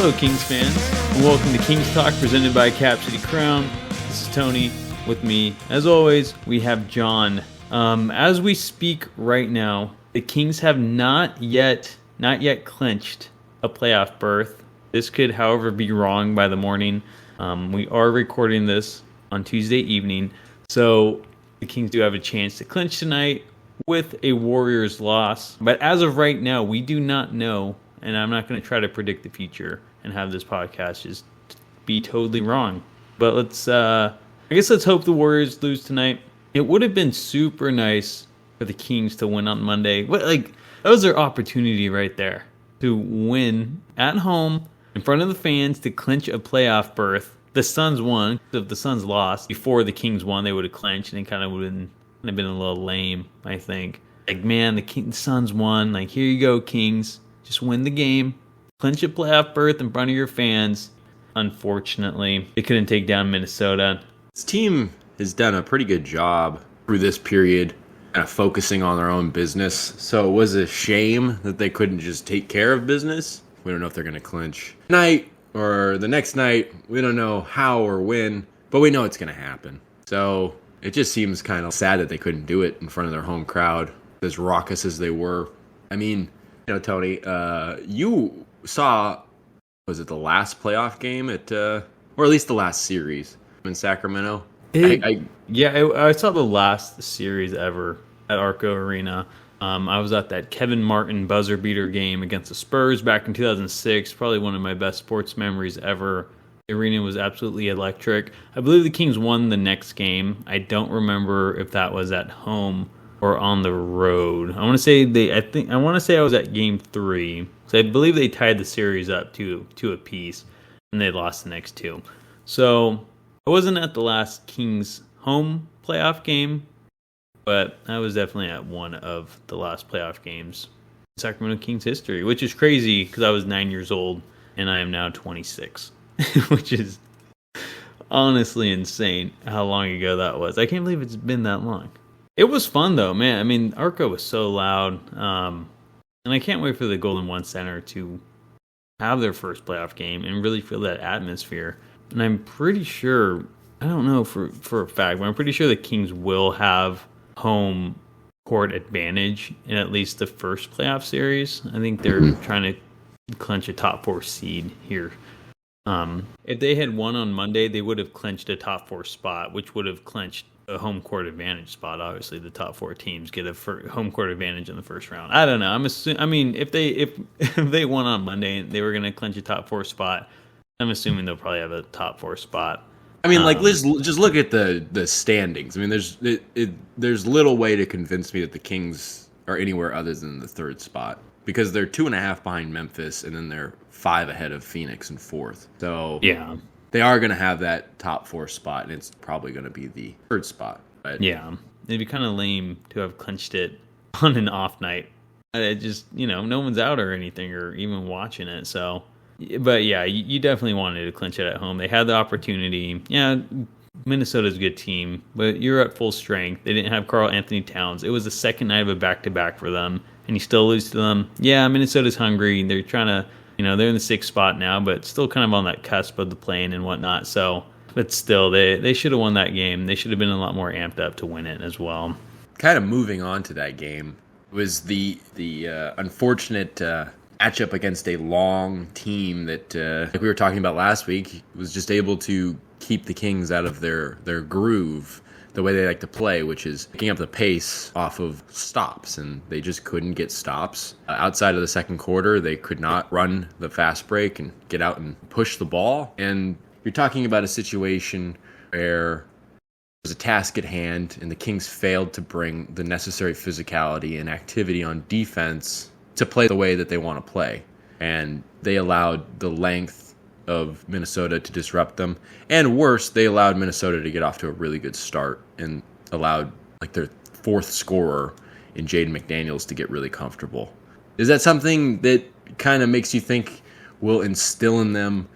Hello, Kings fans, and welcome to Kings Talk presented by Cap City Crown. This is Tony with me. As always, we have John. As we speak right now, the Kings have not yet clinched a playoff berth. This could, however, be wrong by the morning. We are recording this on Tuesday evening, so the Kings do have a chance to clinch tonight with a Warriors loss. But as of right now, we do not know, and I'm not going to try to predict the future and have this podcast just be totally wrong. But let's hope the Warriors lose tonight. It would have been super nice for the Kings to win on Monday. That was their opportunity right there to win at home in front of the fans to clinch a playoff berth. The Suns won. If the Suns lost before the Kings won, they would have clinched, and it kind of would have been a little lame, I think. The Suns won. Here you go, Kings. Just win the game. Clinch a playoff berth in front of your fans. Unfortunately, they couldn't take down Minnesota. This team has done a pretty good job through this period, kind of focusing on their own business. So it was a shame that they couldn't just take care of business. We don't know if they're going to clinch tonight or the next night. We don't know how or when, but we know it's going to happen. So it just seems kind of sad that they couldn't do it in front of their home crowd, as raucous as they were. I mean, Tony, you saw, was it the last playoff game or at least the last series in Sacramento? I saw the last series ever at Arco Arena. I was at that Kevin Martin buzzer beater game against the Spurs back in 2006. Probably one of my best sports memories ever. The arena was absolutely electric. I believe the Kings won the next game. I don't remember if that was at home or on the road. I want to say I was at game 3. So I believe they tied the series up to a piece, and they lost the next 2. So I wasn't at the last Kings home playoff game, but I was definitely at one of the last playoff games in Sacramento Kings history, which is crazy because I was 9 years old and I am now 26, which is honestly insane how long ago that was. I can't believe it's been that long. It was fun, though, man. I mean, Arco was so loud. And I can't wait for the Golden One Center to have their first playoff game and really feel that atmosphere. And I'm pretty sure, I don't know for a fact, but I'm pretty sure the Kings will have home court advantage in at least the first playoff series. I think they're trying to clinch a top 4 seed here. If they had won on Monday, they would have clinched a top 4 spot, which would have clinched a home court advantage spot. Obviously, the top 4 teams get a home court advantage in the first round. I don't know. If they won on Monday and they were going to clinch a top 4 spot, I'm assuming they'll probably have a top 4 spot. Let's just look at the standings. I mean, there's little way to convince me that the Kings are anywhere other than the 3rd spot, because they're 2.5 behind Memphis, and then they're 5 ahead of Phoenix in 4th. So yeah, they are going to have that top 4 spot, and it's probably going to be the 3rd spot. But yeah, it'd be kind of lame to have clinched it on an off night. It just, no one's out or anything or even watching it. So, but yeah, you definitely wanted to clinch it at home. They had the opportunity. Yeah, Minnesota's a good team, but you're at full strength. They didn't have Karl Anthony Towns. It was the second night of a back-to-back for them, and you still lose to them. Yeah, Minnesota's hungry. They're trying to, they're in the 6th spot now, but still kind of on that cusp of the play-in and whatnot. So, but still, they should have won that game. They should have been a lot more amped up to win it as well. Kind of moving on to that game was the unfortunate matchup against a long team that, like we were talking about last week, was just able to keep the Kings out of their groove, the way they like to play, which is picking up the pace off of stops, and they just couldn't get stops. Outside of the second quarter, they could not run the fast break and get out and push the ball. And you're talking about a situation where there's a task at hand, and the Kings failed to bring the necessary physicality and activity on defense to play the way that they want to play. And they allowed the length of Minnesota to disrupt them. And worse, they allowed Minnesota to get off to a really good start and allowed their 4th scorer in Jaden McDaniels to get really comfortable. Is that something that kind of makes you think will instill in them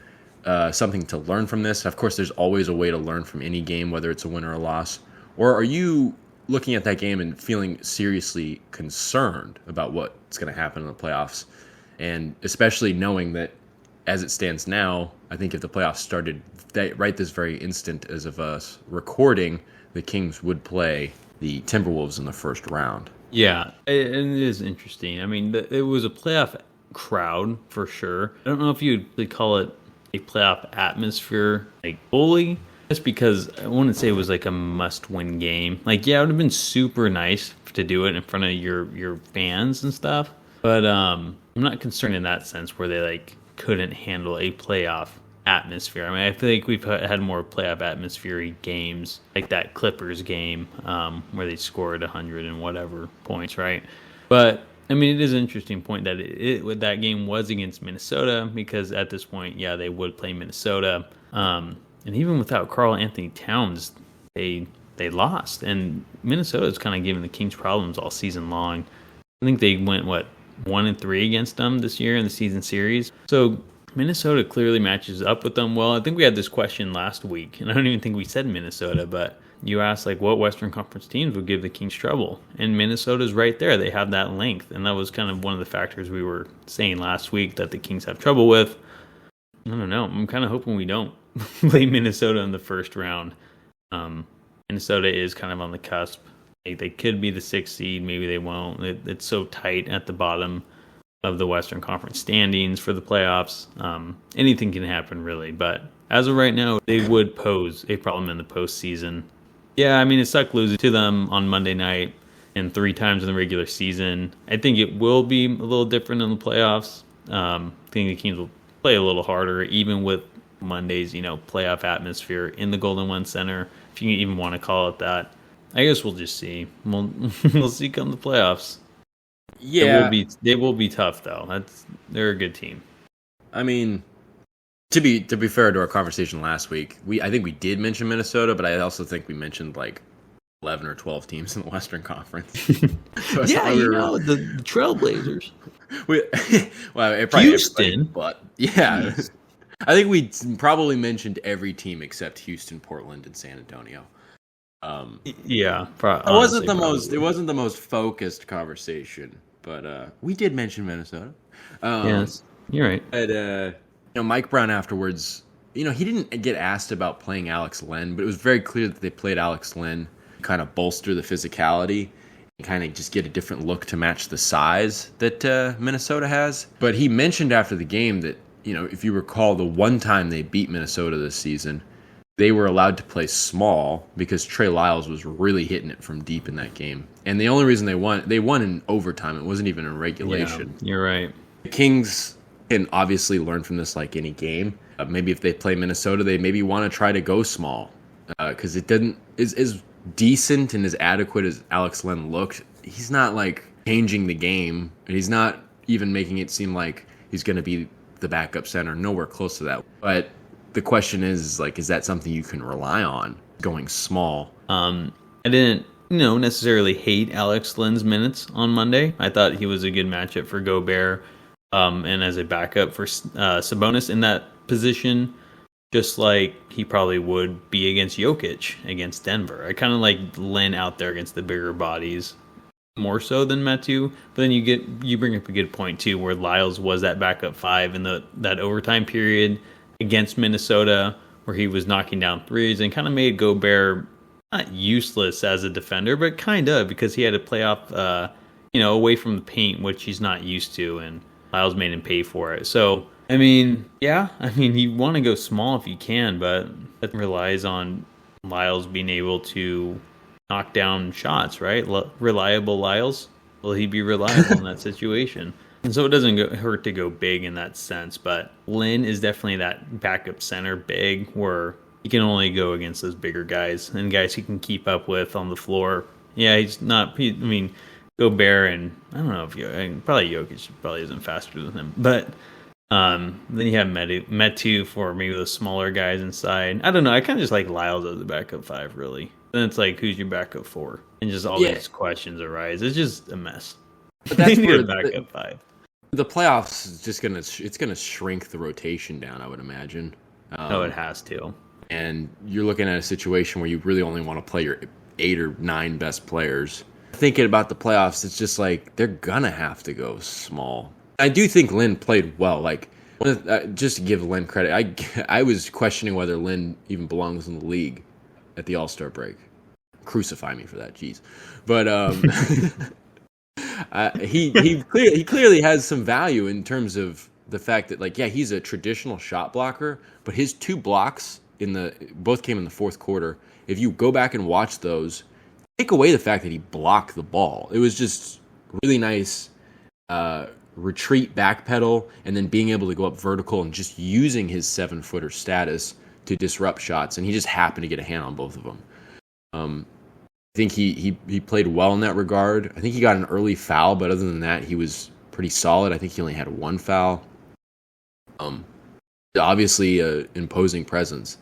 something to learn from this? Of course, there's always a way to learn from any game, whether it's a win or a loss. Or are you looking at that game and feeling seriously concerned about what's going to happen in the playoffs? And especially knowing that as it stands now, I think if the playoffs started right this very instant as of us recording, the Kings would play the Timberwolves in the first round. Yeah, and it is interesting. I mean, it was a playoff crowd for sure. I don't know if you'd really call it a playoff atmosphere, like fully, just because I wouldn't say it was like a must-win game. Like, yeah, it would have been super nice to do it in front of your fans and stuff, but I'm not concerned in that sense where they like couldn't handle a playoff atmosphere. I mean, I feel like we've had more playoff atmosphere games, like that Clippers game where they scored 100 and whatever points, right? But I mean, it is an interesting point that that game was against Minnesota because at this point, yeah, they would play Minnesota, and even without Karl Anthony Towns, they lost, and Minnesota's kind of giving the Kings problems all season long. I think they went 1-3 against them this year in the season series, so Minnesota clearly matches up with them well. I think we had this question last week, and I don't even think we said Minnesota, but you asked like what Western Conference teams would give the Kings trouble, and Minnesota's right there. They have that length, and that was kind of one of the factors we were saying last week that the Kings have trouble with. I don't know. I'm kind of hoping we don't play Minnesota in the first round. Minnesota is kind of on the cusp. They could be the 6th seed. Maybe they won't. It's so tight at the bottom of the Western Conference standings for the playoffs. Anything can happen, really. But as of right now, they would pose a problem in the postseason. Yeah, I mean, it sucked losing to them on Monday night and 3 times in the regular season. I think it will be a little different in the playoffs. I think the Kings will play a little harder, even with Monday's, playoff atmosphere in the Golden One Center, if you even want to call it that. I guess we'll just see. We'll see come the playoffs. Yeah, they will be tough though. They're a good team. I mean, to be fair to our conversation last week, I think we did mention Minnesota, but I also think we mentioned like 11 or 12 teams in the Western Conference. So yeah, the Trailblazers. Houston, but yeah, jeez. I think we probably mentioned every team except Houston, Portland, and San Antonio. Yeah, it wasn't the most focused conversation, but we did mention Minnesota. Yes, you're right. But Mike Brown afterwards, he didn't get asked about playing Alex Len, but it was very clear that they played Alex Len to kind of bolster the physicality and kind of just get a different look to match the size that Minnesota has. But he mentioned after the game that, if you recall, the one time they beat Minnesota this season, they were allowed to play small because Trey Lyles was really hitting it from deep in that game. And the only reason they won in overtime. It wasn't even in regulation. Yeah, you're right. The Kings can obviously learn from this like any game. Maybe if they play Minnesota, they maybe want to try to go small because it doesn't is decent and as adequate as Alex Len looked. He's not like changing the game. He's not even making it seem like he's going to be the backup center. Nowhere close to that. But the question is that something you can rely on going small? I didn't, necessarily hate Alex Len's minutes on Monday. I thought he was a good matchup for Gobert, and as a backup for Sabonis in that position, just like he probably would be against Jokic against Denver. I kind of like Len out there against the bigger bodies more so than Metu. But then you bring up a good point too, where Lyles was that backup 5 in that overtime period against Minnesota, where he was knocking down threes and kind of made Gobert not useless as a defender, but kind of because he had to play off, away from the paint, which he's not used to, and Lyles made him pay for it. So, you want to go small if you can, but that relies on Lyles being able to knock down shots, right? Reliable Lyles. Will he be reliable in that situation? And so it doesn't hurt to go big in that sense, but Lynn is definitely that backup center big where he can only go against those bigger guys and guys he can keep up with on the floor. Yeah, he's not. Gobert and I don't know if probably Jokic probably isn't faster than him, but then you have Metu for maybe the smaller guys inside. I don't know. I kind of just like Lyles as a backup 5, really. Then it's like, who's your backup 4? And just all these questions arise. It's just a mess. But that's where the backup 5. The playoffs is just gonna shrink the rotation down, I would imagine. It has to. And you're looking at a situation where you really only want to play your 8 or 9 best players. Thinking about the playoffs, it's just like they're gonna have to go small. I do think Lynn played well. Like Just to give Len credit, I was questioning whether Len even belongs in the league at the All-Star break. Crucify me for that, jeez. But he clearly has some value in terms of the fact that, like, yeah, he's a traditional shot blocker, but his 2 blocks both came in the fourth quarter. If you go back and watch those, take away the fact that he blocked the ball. It was just really nice retreat backpedal, and then being able to go up vertical and just using his 7-footer status to disrupt shots, and he just happened to get a hand on both of them. I think he played well in that regard. I think he got an early foul, but other than that, he was pretty solid. I think he only had 1 foul. Obviously, an imposing presence.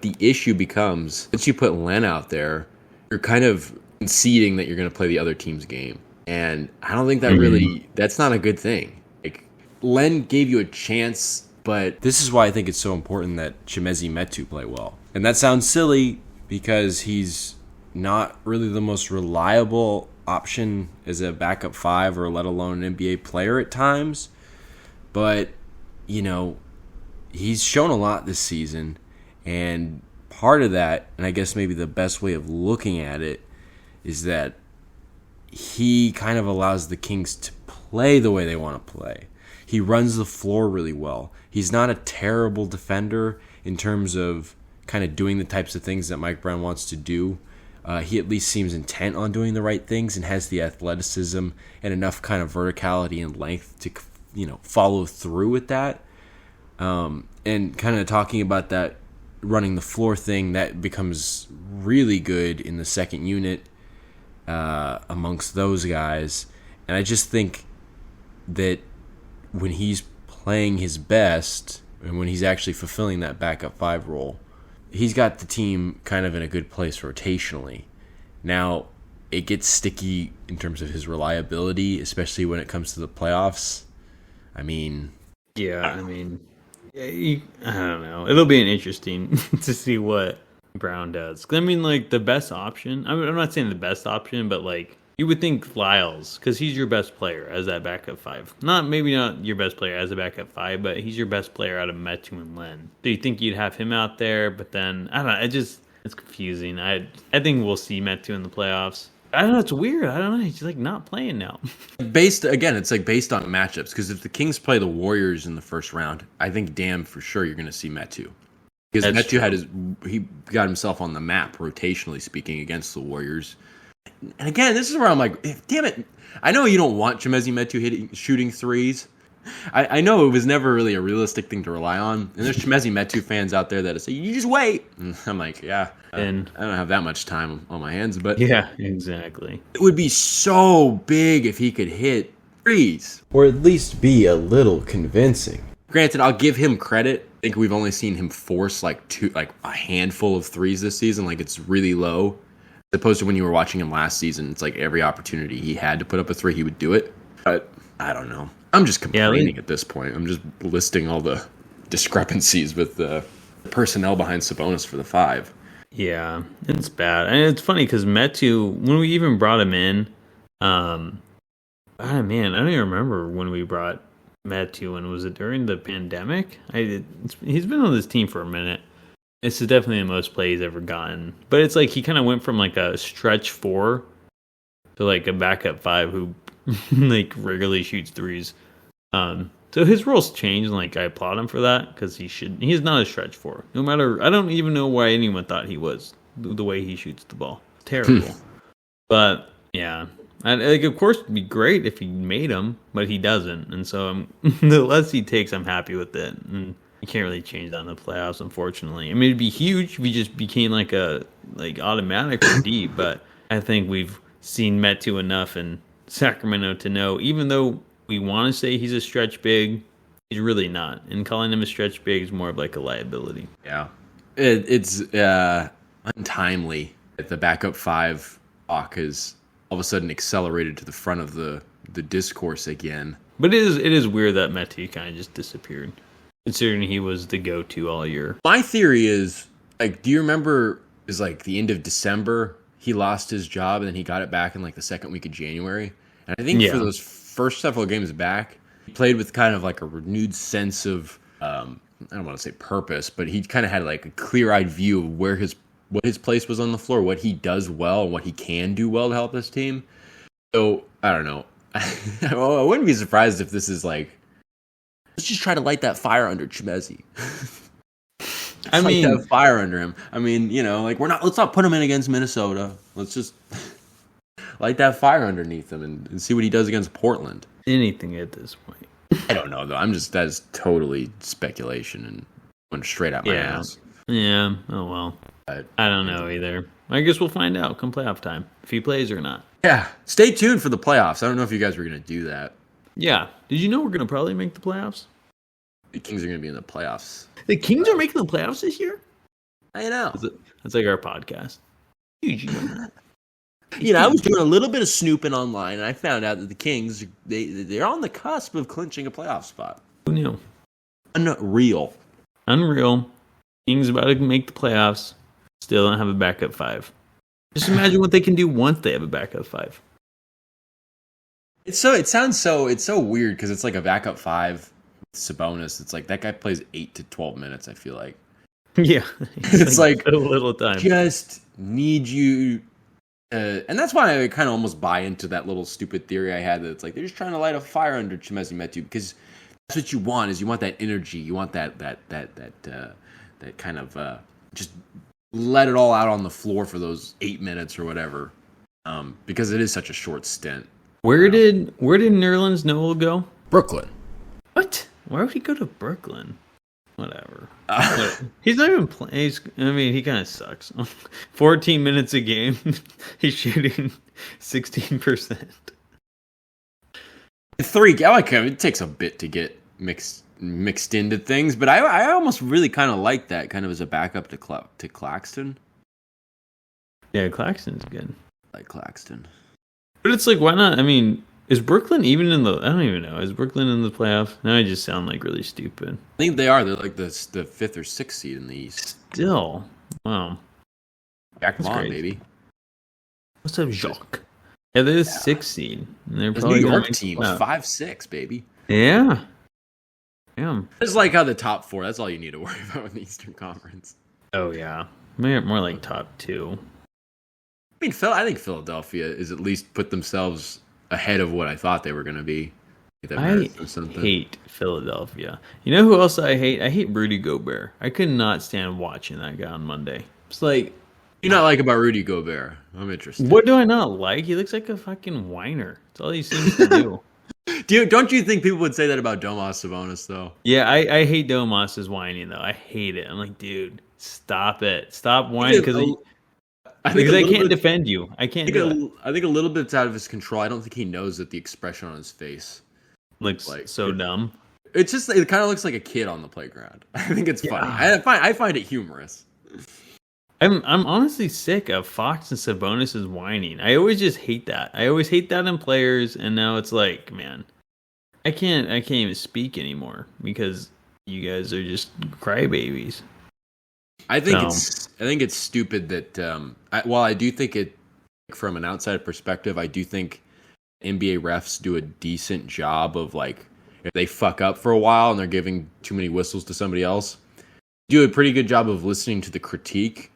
The issue becomes, once you put Len out there, you're kind of conceding that you're going to play the other team's game. And I don't think that that's not a good thing. Like, Len gave you a chance, but this is why I think it's so important that Chimezie Metu play well. And that sounds silly because he's not really the most reliable option as a backup 5 or let alone an NBA player at times. But, you know, he's shown a lot this season. And part of that, and I guess maybe the best way of looking at it, is that he kind of allows the Kings to play the way they want to play. He runs the floor really well. He's not a terrible defender in terms of kind of doing the types of things that Mike Brown wants to do. He at least seems intent on doing the right things and has the athleticism and enough kind of verticality and length to, you know, follow through with that. And kind of talking about that running the floor thing, that becomes really good in the second unit amongst those guys. And I just think that when he's playing his best and when he's actually fulfilling that backup 5 role, he's got the team kind of in a good place rotationally. Now, it gets sticky in terms of his reliability, especially when it comes to the playoffs. I mean... Yeah, I don't know. It'll be interesting to see what Brown does. 'Cause I mean, like, the best option... I'm not saying the best option, but, like, you would think Lyles, because he's your best player as that backup 5. Maybe not your best player as a backup 5, but he's your best player out of Metu and Len. Do you think you'd have him out there? But then, I don't know. It's confusing. I think we'll see Metu in the playoffs. I don't know. It's weird. I don't know. He's, like, not playing now. it's like based on matchups. Because if the Kings play the Warriors in the first round, I think damn for sure you're going to see Metu. Because Metu he got himself on the map, rotationally speaking, against the Warriors. And again, this is where I'm like, damn it. I know you don't want Chimezie Metu shooting threes. I know it was never really a realistic thing to rely on. And there's Chimezie Metu fans out there that say, you just wait. And I'm like, yeah, and I don't have that much time on my hands. But yeah, exactly. It would be so big if he could hit threes. Or at least be a little convincing. Granted, I'll give him credit. I think we've only seen him force like a handful of threes this season. Like, it's really low. As opposed to when you were watching him last season, it's like every opportunity he had to put up a 3, he would do it. But I don't know. I'm just complaining at this point. I'm just listing all the discrepancies with the personnel behind Sabonis for the 5. Yeah, it's bad. And it's funny because Metu, when we even brought him in, I don't even remember when we brought Metu in. Was it during the pandemic? He's been on this team for a minute. This is definitely the most play he's ever gotten. But it's like he kind of went from like a stretch 4 to like a backup 5 who like regularly shoots threes. So his role's changed, and like I applaud him for that because he's not a stretch 4. No matter, I don't even know why anyone thought he was the way he shoots the ball. Terrible. But yeah, of course it'd be great if he made him, but he doesn't. And so the less he takes, I'm happy with it. And you can't really change that in the playoffs, unfortunately. I mean, it'd be huge if he just became like automatic or deep, but I think we've seen Metu enough in Sacramento to know, even though we want to say he's a stretch big, he's really not. And calling him a stretch big is more of like a liability. Yeah. It's untimely that the backup 5 talk has all of a sudden accelerated to the front of the discourse again. But it is weird that Metu kind of just disappeared, considering he was the go-to all year. My theory is, like, do you remember is like the end of December, he lost his job and then he got it back in like the second week of January. And I think for those first several games back, he played with kind of like a renewed sense of I don't want to say purpose, but he kind of had like a clear-eyed view of what his place was on the floor, what he does well, and what he can do well to help this team. So I don't know. I wouldn't be surprised if this is like, let's just try to light that fire under Chimezie. I mean, light that fire under him. I mean, like let's not put him in against Minnesota. Let's just light that fire underneath him and see what he does against Portland. Anything at this point. I don't know though. That's totally speculation and went straight out my ass. Yeah. Oh well. I don't know either. I guess we'll find out come playoff time if he plays or not. Yeah. Stay tuned for the playoffs. I don't know if you guys were going to do that. Yeah. Did you know we're going to probably make the playoffs? The Kings are going to be in the playoffs. The Kings are making the playoffs this year? I know. That's like our podcast. Huge. I was doing a little bit of snooping online, and I found out that the Kings, they're on the cusp of clinching a playoff spot. Who knew? Unreal. Kings about to make the playoffs. Still don't have a backup five. Just imagine what they can do once they have a backup five. It's so weird because it's like a backup five. Sabonis. It's like that guy plays 8 to 12 minutes. I feel like. Yeah, it's like a little time. Just need you. And that's why I kind of almost buy into that little stupid theory I had that it's like they're just trying to light a fire under Chimezie Metu because that's what you want is you want that energy, you want that kind of just let it all out on the floor for those 8 minutes or whatever, because it is such a short stint. Where did Nerlens Noel go? Brooklyn. What? Why would he go to Brooklyn? Whatever. He's not even playing. He kind of sucks. 14 minutes a game. He's shooting 16%. I like him. It takes a bit to get mixed into things, but I almost really kind of like that kind of as a backup to Claxton. Yeah, Claxton's good. I like Claxton. But it's like, why not? Is Brooklyn even in the... I don't even know. Is Brooklyn in the playoffs? Now I just sound like really stupid. I think they are. They're like the 5th or 6th seed in the East. Still. Wow. Jack Vaughn, baby. What's up, Jacques? Yeah, they're the 6th seed. And they're probably New York team is 5-6, baby. Yeah. Damn. It's like how the top 4, that's all you need to worry about in the Eastern Conference. Oh, yeah. More like top 2. I think Philadelphia is at least put themselves ahead of what I thought they were going to be. I hate Philadelphia. You know who else I hate? I hate Rudy Gobert. I could not stand watching that guy on Monday. It's like... You not like about Rudy Gobert? I'm interested. What do I not like? He looks like a fucking whiner. That's all he seems to do. Don't you think people would say that about Domas Sabonis, though? Yeah, I hate Domas' whining, though. I hate it. I'm like, dude, stop it. Stop whining because I can't defend you. I can't do it. I think a little bit's out of his control. I don't think he knows that the expression on his face looks like so dumb. It kind of looks like a kid on the playground. I think it's funny. I find it humorous. I'm honestly sick of Fox and Sabonis' whining. I always just hate that. I always hate that in players, and now it's like, man, I can't even speak anymore because you guys are just crybabies. I think it's stupid that while I do think it, from an outside perspective, I do think NBA refs do a decent job of, like, if they fuck up for a while and they're giving too many whistles to somebody else, do a pretty good job of listening to the critique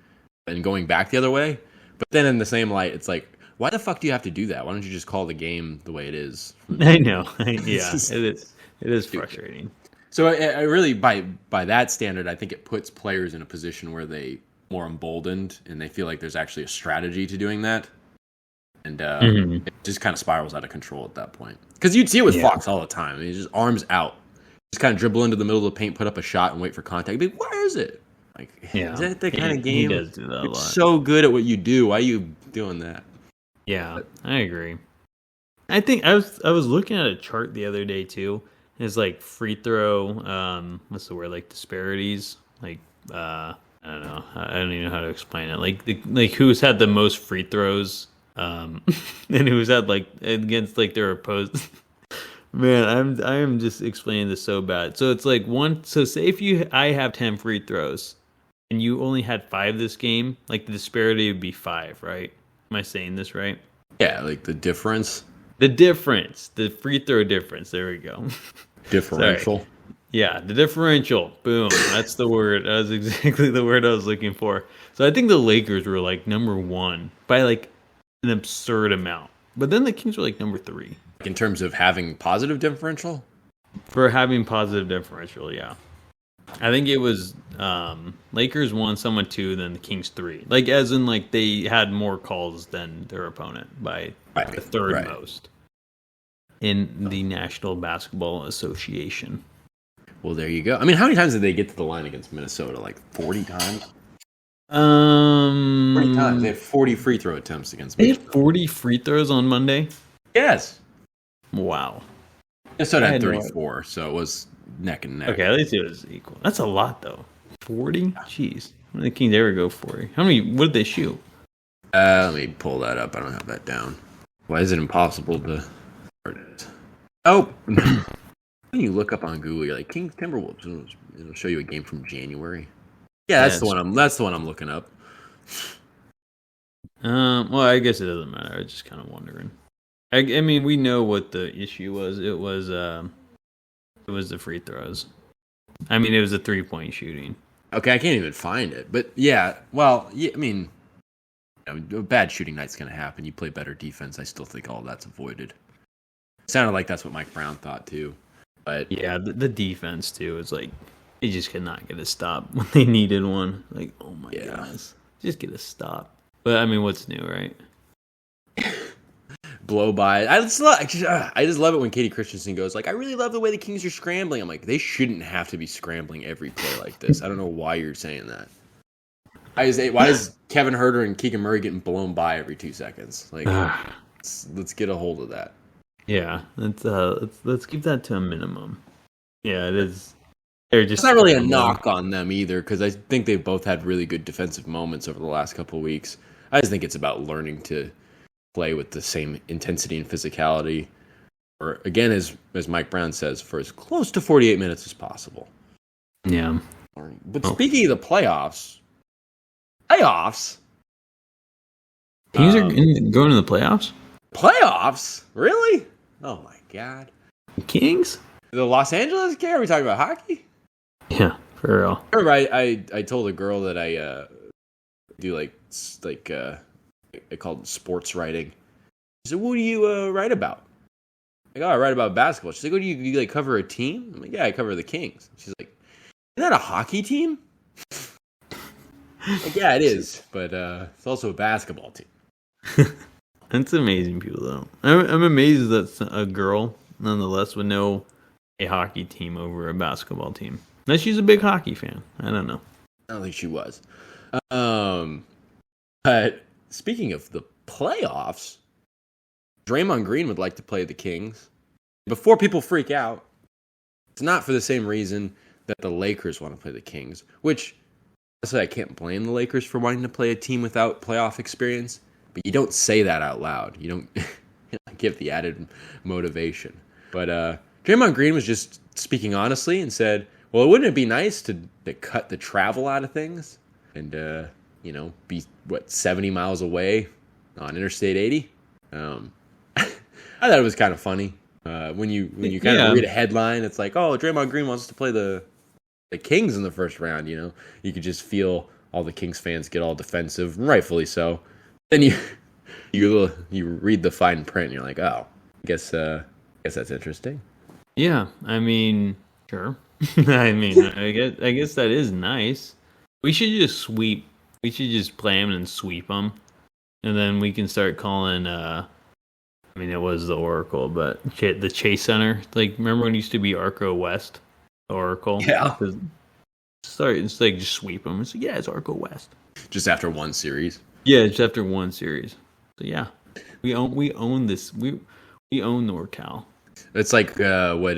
and going back the other way. But then in the same light, it's like, why the fuck do you have to do that? Why don't you just call the game the way it is? I know. Yeah, it is frustrating. So I really, by that standard, I think it puts players in a position where they more emboldened and they feel like there's actually a strategy to doing that. And it just kind of spirals out of control at that point. Because you'd see it with Fox all the time. He's just arms out. Just kind of dribble into the middle of the paint, put up a shot, and wait for contact. Be like, where is it? Like, is that the kind of game? He does do that a lot. So good at what you do. Why are you doing that? Yeah, I agree. I think I was looking at a chart the other day too. It's like free throw. What's the word? Like disparities. Like I don't know. I don't even know how to explain it. Like who's had the most free throws, and who's had like against like their opposed. Man, I am just explaining this so bad. So it's like so say if I have 10 free throws and you only had 5 this game, like the disparity would be 5, right? Am I saying this right? Yeah, like the difference. The difference, the free throw difference. There we go. Differential. Sorry. Yeah, the differential. Boom. That's the word. That was exactly the word I was looking for. So I think the Lakers were like number 1 by like an absurd amount. But then the Kings were like number 3. In terms of having positive differential? For having positive differential, yeah. I think it was Lakers 1, someone 2, then the Kings 3. Like as in like they had more calls than their opponent by the third most in the National Basketball Association. Well, there you go. I mean, how many times did they get to the line against Minnesota? Like 40 times? 40 times. They had 40 free throw attempts against Minnesota. They had 40 free throws on Monday? Yes. Wow. Minnesota had 34, so it was neck and neck. Okay, at least it was equal. That's a lot, though. 40? Jeez. When did the Kings ever go 40? What did they shoot? Let me pull that up. I don't have that down. Why is it impossible to... There it is. Oh! When you look up on Google, you're like, Kings Timberwolves. It'll show you a game from January. Yeah, that's the one I'm looking up. Well, I guess it doesn't matter. I was just kind of wondering. I mean, we know what the issue was. It was the free throws. I mean, it was the 3-point shooting. Okay, I can't even find it. But yeah, well, yeah, I mean, a bad shooting night's going to happen. You play better defense. I still think all that's avoided. Sounded like that's what Mike Brown thought too. But yeah, the defense too is like they just could not get a stop when they needed one. Like, oh my gosh, just get a stop. But I mean, what's new, right? Blow by. I just love it when Katie Christensen goes like, I really love the way the Kings are scrambling. I'm like, they shouldn't have to be scrambling every play like this. I don't know why you're saying that. Why is Kevin Huerter and Keegan Murray getting blown by every 2 seconds? Like, let's get a hold of that. Yeah, let's keep that to a minimum. Yeah, it is. They're just. It's not really a knock on them either, because I think they've both had really good defensive moments over the last couple of weeks. I just think it's about learning to play with the same intensity and physicality, or again, as Mike Brown says, for as close to 48 minutes as possible. Yeah. But speaking of the playoffs. Teams are going to the playoffs? Playoffs? Really? Oh my God. Kings? The Los Angeles Kings? Are we talking about hockey? Yeah, for real. Remember, I told a girl that I do I called it sports writing. She said, "What do you write about?" Like, "Oh, I write about basketball." She's like, "What do you like cover a team?" I'm like, "Yeah, I cover the Kings." She's like, "Isn't that a hockey team?" Like, yeah, it is, but it's also a basketball team. That's amazing, people. Though I'm amazed that a girl, nonetheless, would know a hockey team over a basketball team. Unless she's a big hockey fan. I don't know. I don't think she was. But speaking of the playoffs, Draymond Green would like to play the Kings. Before people freak out, it's not for the same reason that the Lakers want to play the Kings, which honestly, I can't blame the Lakers for wanting to play a team without playoff experience, but you don't say that out loud. You don't give the added motivation. But Draymond Green was just speaking honestly and said, well, wouldn't it be nice to cut the travel out of things and, be, 70 miles away on Interstate 80? I thought it was kind of funny. When you kind of read a headline, it's like, oh, Draymond Green wants to play the Kings in the first round, you could just feel all the Kings fans get all defensive, rightfully so. Then you read the fine print and you're like, oh, I guess that's interesting. Yeah, I mean, sure. I guess that is nice. We should just sweep. We should just play them and sweep them, and then we can start calling. It was the Oracle, but the Chase Center. Like, remember when it used to be Arco West, Oracle? Yeah. Sorry, it's like just sweep them. It's like, yeah, it's Arco West. Just after one series. Yeah, just after one series. So yeah, we own this. We own NorCal. It's like what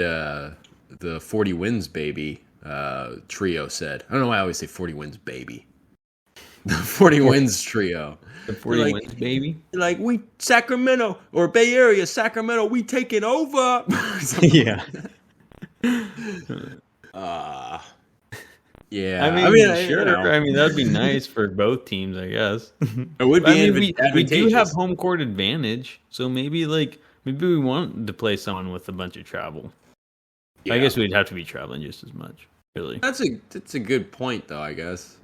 the 40 Wins Baby trio said. I don't know why I always say 40 Wins Baby. The 40 Wins trio. The 40 Wins Baby? Like, we Sacramento, or Bay Area, Sacramento, we taking over. Yeah. Yeah. I mean, sure. I mean, that'd be nice for both teams, I guess. It would be we do have home court advantage, so maybe, like, Maybe we want to play someone with a bunch of travel. Yeah. I guess we'd have to be traveling just as much, really. That's a good point, though. I guess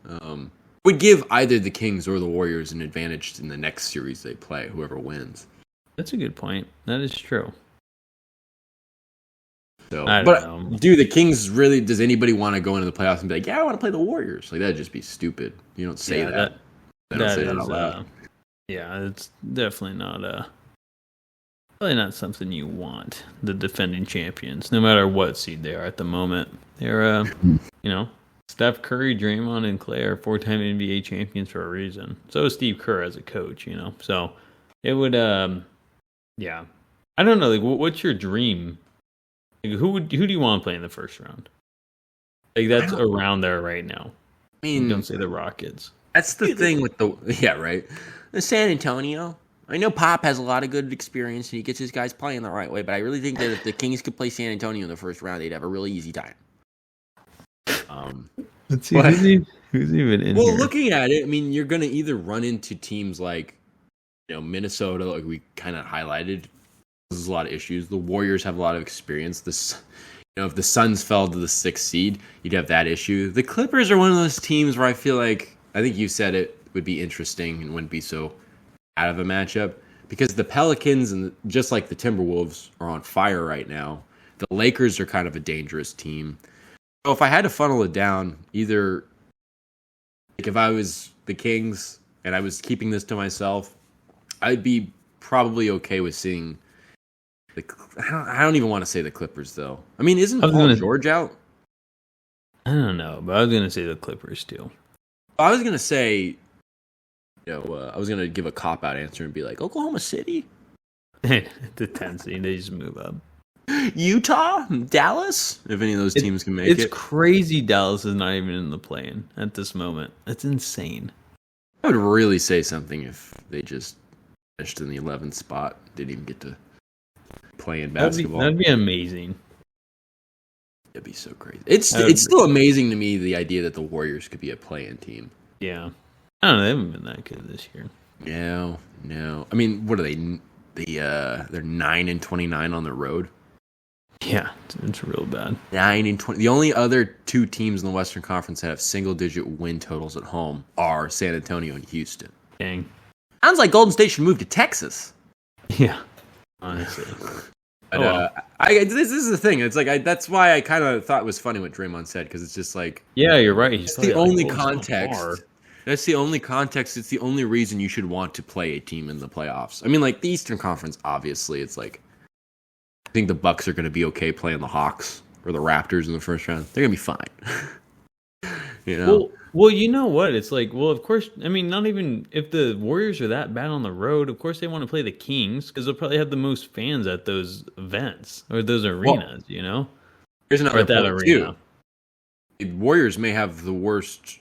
would give either the Kings or the Warriors an advantage in the next series they play. Whoever wins. That's a good point. That is true. So, I don't but know. do the Kings really? Does anybody want to go into the playoffs and be like, "Yeah, I want to play the Warriors"? Like that'd just be stupid. You don't say that. They don't say that out loud. Yeah, it's definitely not probably not something you want. The defending champions, no matter what seed they are at the moment, they're Steph Curry, Draymond, and Clay are 4-time NBA champions for a reason. So is Steve Kerr as a coach, So it would, yeah. I don't know. Like, what's your dream? Like, who do you want to play in the first round? Like that's around there right now. I mean, don't say the Rockets. That's the thing with the right. The San Antonio. I know Pop has a lot of good experience and he gets his guys playing the right way, but I really think that if the Kings could play San Antonio in the first round, they'd have a really easy time. Let's see who's even in here. Looking at it, I mean, you're going to either run into teams like Minnesota, like we kind of highlighted. There's a lot of issues. The Warriors have a lot of experience. If the Suns fell to the 6th seed, you'd have that issue. The Clippers are one of those teams where I feel like, I think you said it would be interesting and wouldn't be so out of a matchup because the Pelicans and just like the Timberwolves are on fire right now. The Lakers are kind of a dangerous team. So if I had to funnel it down, either like if I was the Kings and I was keeping this to myself, I'd be probably okay with seeing I don't even want to say the Clippers though. I mean, isn't Paul George out? I don't know, but I was gonna say the Clippers too. I was gonna say, I was gonna give a cop out answer and be like Oklahoma City, the 10th seed, they just move up. Utah, Dallas, if any of those teams can make it. It's crazy. Dallas is not even in the play-in at this moment. That's insane. I would really say something if they just finished in the 11th spot, didn't even get to play in basketball. That'd be amazing. It'd be so crazy. It's still amazing to me the idea that the Warriors could be a play-in team. Yeah, I don't know. They haven't been that good this year. No. I mean, what are they? They're 9-29 on the road. Yeah, it's real bad. 9-20. The only other two teams in the Western Conference that have single-digit win totals at home are San Antonio and Houston. Dang. Sounds like Golden State should move to Texas. Yeah, honestly. But, this is the thing. It's like that's why I kind of thought it was funny what Draymond said because it's just like yeah, you're right. It's the only context. That's the only context. It's the only reason you should want to play a team in the playoffs. I mean, like the Eastern Conference, obviously, it's like I think the Bucks are going to be okay playing the Hawks or the Raptors in the first round. They're going to be fine. Well, you know what? It's like, well, of course, I mean, not even if the Warriors are that bad on the road, of course they want to play the Kings because they'll probably have the most fans at those events or those arenas, Here's another that point, arena. too. The Warriors may have the worst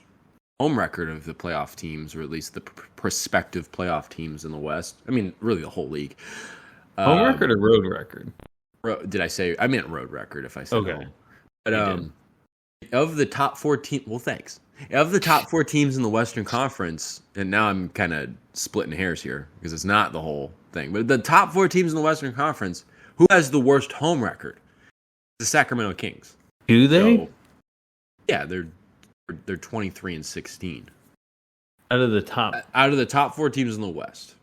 home record of the playoff teams, or at least the prospective playoff teams in the West. I mean, really the whole league. Home record or road record? Did I say? I meant road record if I said okay. home. But of the top 4 teams, well, thanks. Of the top 4 teams in the Western Conference, and now I'm kind of splitting hairs here because it's not the whole thing, but the top 4 teams in the Western Conference, who has the worst home record? The Sacramento Kings. Do they? So, yeah, they're 23-16. Out of the top 4 teams in the West.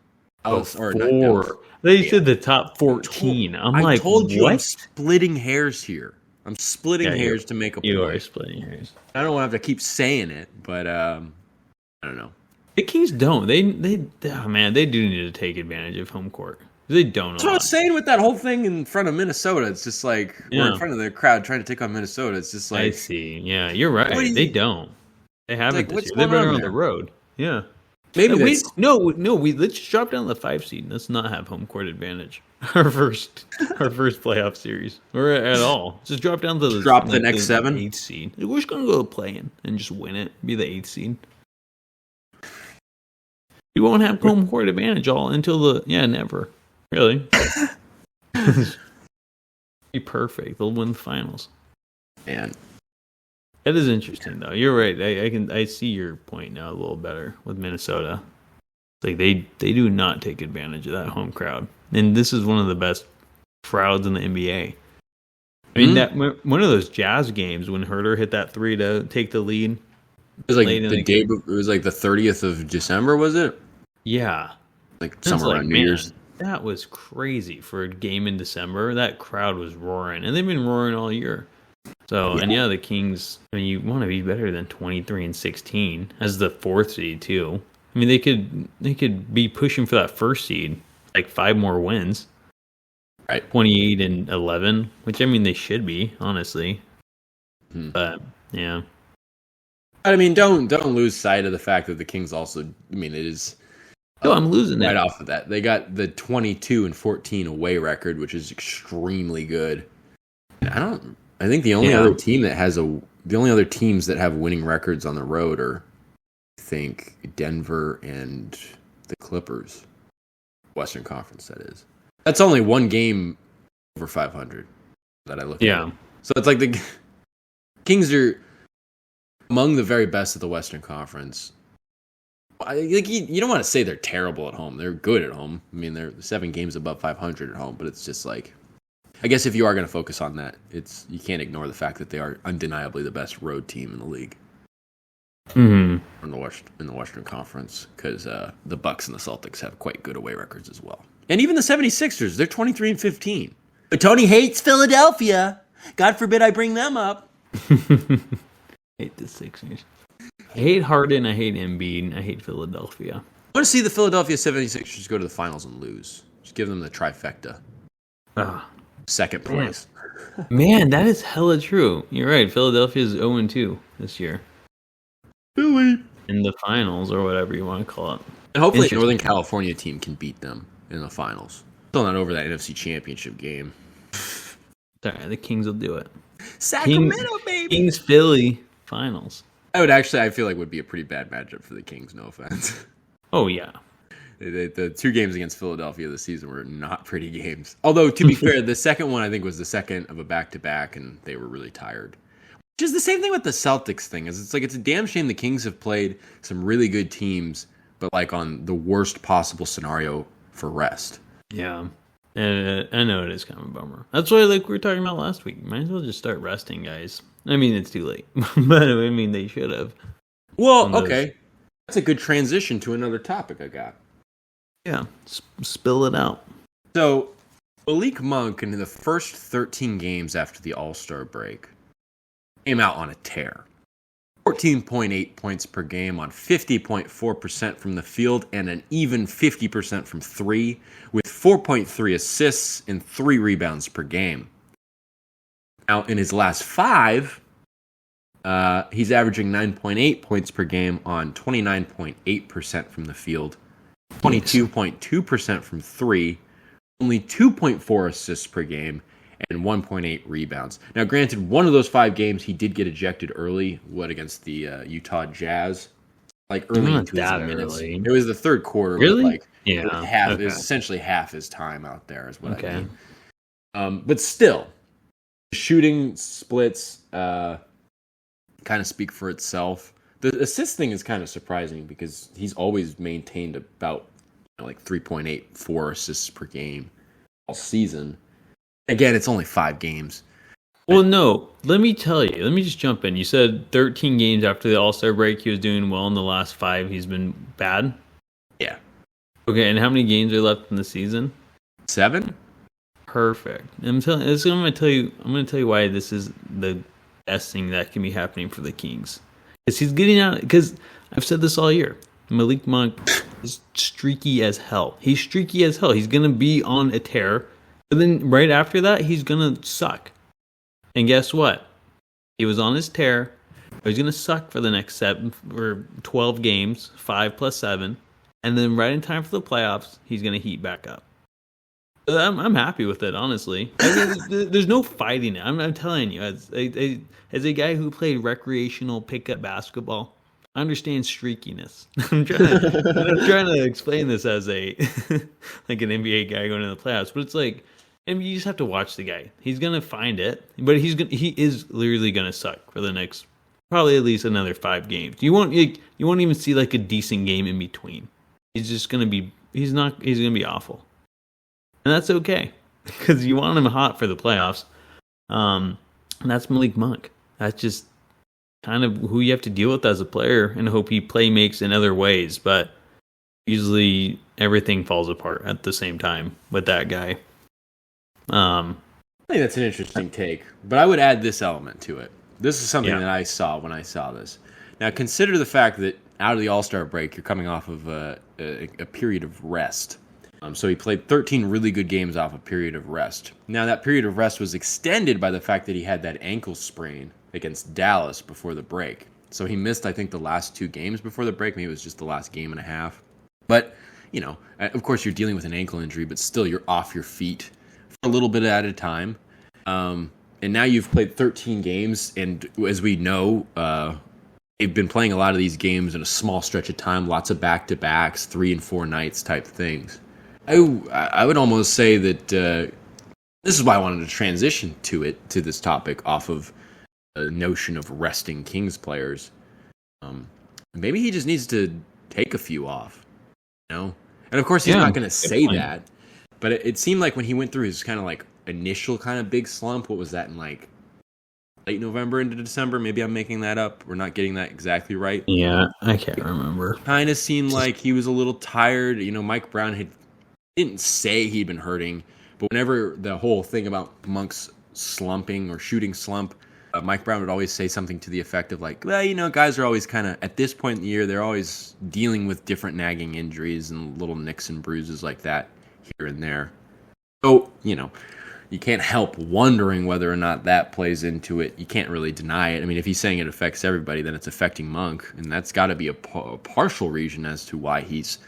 They said the top 14. I told you I'm splitting hairs here. I'm splitting hairs to make a point. You are splitting hairs. I don't want to have to keep saying it, but I don't know. The Kings don't. They do need to take advantage of home court. They don't. That's what I was saying with that whole thing in front of Minnesota. It's just like we're in front of the crowd trying to take on Minnesota. It's just like I see. Yeah, you're right. They don't. They haven't. Like, this year. They've been on the road. Yeah. Maybe let's just drop down to the 5 seed. Let's not have home court advantage. Our first playoff series, or at all. Just drop down to the next 7 8th seed. We're just gonna go play-in and just win it. Be the 8th seed. We won't have home court advantage all until never. Really. Be perfect. They'll win the finals. Man. That is interesting, though. You're right. I see your point now a little better with Minnesota. Like they do not take advantage of that home crowd, and this is one of the best crowds in the NBA. I mean, that one of those Jazz games when Herter hit that three to take the lead. It was like the day. It was like the 30th of December, was it? Yeah, like somewhere around New Year's. That was crazy for a game in December. That crowd was roaring, and they've been roaring all year. So, and the Kings. I mean, you want to be better than 23-16 as the 4th seed too. I mean, they could be pushing for that 1st seed, like 5 more wins. Right. 28-11, which I mean they should be, honestly. But yeah. I mean, don't lose sight of the fact that the Kings also. I mean, it is. Oh, I'm losing right off of that. They got the 22-14 away record, which is extremely good. I think the only other team that has the only other teams that have winning records on the road are, I think, Denver and the Clippers. Western Conference, that is. That's only one game over 500 that I look at. Yeah. So it's like the Kings are among the very best of the Western Conference. You don't want to say they're terrible at home. They're good at home. I mean, they're 7 games above 500 at home, but it's just like, I guess if you are going to focus on that, you can't ignore the fact that they are undeniably the best road team in the league. In the Western Conference, because the Bucks and the Celtics have quite good away records as well. And even the 76ers, they're 23-15. But Tony hates Philadelphia. God forbid I bring them up. Hate the Sixers. I hate Harden, I hate Embiid, and I hate Philadelphia. I want to see the Philadelphia 76ers go to the finals and lose. Just give them the trifecta. Second place. Man, that is hella true. You're right. Philadelphia is 0-2 this year. Philly. In the finals, or whatever you want to call it. And hopefully a Northern California team can beat them in the finals. Still not over that NFC Championship game. Sorry, the Kings will do it. Sacramento, baby! Kings, Philly, finals. I feel like would be a pretty bad matchup for the Kings, no offense. Oh, yeah. The 2 games against Philadelphia this season were not pretty games. Although, to be fair, the second one I think was the second of a back-to-back, and they were really tired. Which is the same thing with the Celtics thing. It's a damn shame the Kings have played some really good teams, but like on the worst possible scenario for rest. Yeah. I know it is kind of a bummer. That's why, like we were talking about last week, might as well just start resting, guys. I mean, it's too late, but I mean, they should have. Well, okay. That's a good transition to another topic I got. Yeah, spill it out. So, Malik Monk, in the first 13 games after the All-Star break, came out on a tear. 14.8 points per game on 50.4% from the field and an even 50% from 3, with 4.3 assists and 3 rebounds per game. Now, in his last 5, he's averaging 9.8 points per game on 29.8% from the field, 22.2% from 3, only 2.4 assists per game, and 1.8 rebounds. Now, granted, one of those 5 games, he did get ejected early, against the Utah Jazz? Like, early into his minutes. Early. It was the third quarter. Really? It was essentially half his time out there, is what I mean. But still, shooting splits kind of speak for itself. The assist thing is kind of surprising because he's always maintained about 3.8, 4 assists per game all season. Again, it's only 5 games. Well, no, let me tell you. Let me just jump in. You said 13 games after the All-Star break, he was doing well. In the last 5, he's been bad? Yeah. Okay, and how many games are left in the season? 7? Perfect. I'm going to tell you why this is the best thing that can be happening for the Kings. Because he's getting out. Because I've said this all year. Malik Monk is streaky as hell. He's streaky as hell. He's going to be on a tear. But then right after that, he's going to suck. And guess what? He was on his tear. He's going to suck for the next 7 or 12 games, 5 plus 7. And then right in time for the playoffs, he's going to heat back up. I'm happy with it, honestly. There's no fighting it. I'm telling you, as a guy who played recreational pickup basketball, I understand streakiness. I'm trying to explain this as a like an NBA guy going to the playoffs, but it's like, and you just have to watch the guy. He's gonna find it, but he is literally gonna suck for the next probably at least another 5 games. You won't even see like a decent game in between. he's just gonna be he's gonna be awful, and that's okay because you want him hot for the playoffs. And that's Malik Monk. That's just kind of who you have to deal with as a player, and hope he play makes in other ways. But usually everything falls apart at the same time with that guy. I think that's an interesting take, but I would add this element to it. This is something that I saw when I saw this. Now, consider the fact that out of the All-Star break, you're coming off of a period of rest. So he played 13 really good games off a period of rest. Now, that period of rest was extended by the fact that he had that ankle sprain against Dallas before the break. So he missed, I think, the last 2 games before the break. Maybe it was just the last game and a half. But, you know, of course, you're dealing with an ankle injury, but still you're off your feet for a little bit at a time. And now you've played 13 games, and as we know, they've been playing a lot of these games in a small stretch of time, lots of back-to-backs, 3 and 4 nights type things. I would almost say that this is why I wanted to transition to this topic off of the notion of resting Kings players. Maybe he just needs to take a few off, you know? And of course, he's not going to say that, but it seemed like when he went through his kind of like initial kind of big slump, what was that, in like late November into December? Maybe I'm making that up. We're not getting that exactly right. Yeah, I can't remember. Kind of seemed like he was a little tired. You know, Mike Brown didn't say he'd been hurting, but whenever the whole thing about Monk's slumping or shooting slump, Mike Brown would always say something to the effect of like, well, you know, guys are always kind of, at this point in the year, they're always dealing with different nagging injuries and little nicks and bruises like that here and there. So, you know, you can't help wondering whether or not that plays into it. You can't really deny it. I mean, if he's saying it affects everybody, then it's affecting Monk, and that's got to be a partial reason as to why he's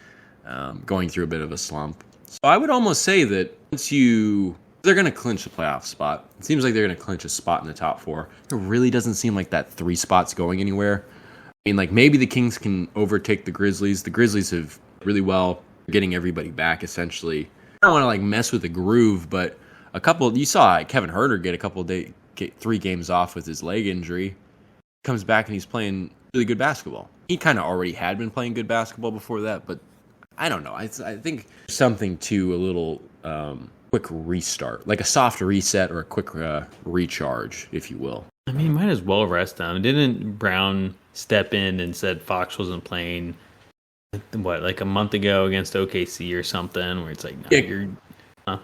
going through a bit of a slump. So I would almost say that they're going to clinch the playoff spot. It seems like they're going to clinch a spot in the top 4. It really doesn't seem like that 3 spot's going anywhere. I mean, like, maybe the Kings can overtake the Grizzlies. The Grizzlies have really well getting everybody back, essentially. I don't want to, like, mess with the groove, but you saw Kevin Huerter get 3 games off with his leg injury. Comes back and he's playing really good basketball. He kind of already had been playing good basketball before that, but I don't know. I think something to a little quick restart, like a soft reset or a quick recharge, if you will. I mean, might as well rest him. Didn't Brown step in and said Fox wasn't playing, like a month ago against OKC or something, where it's like, no, you're...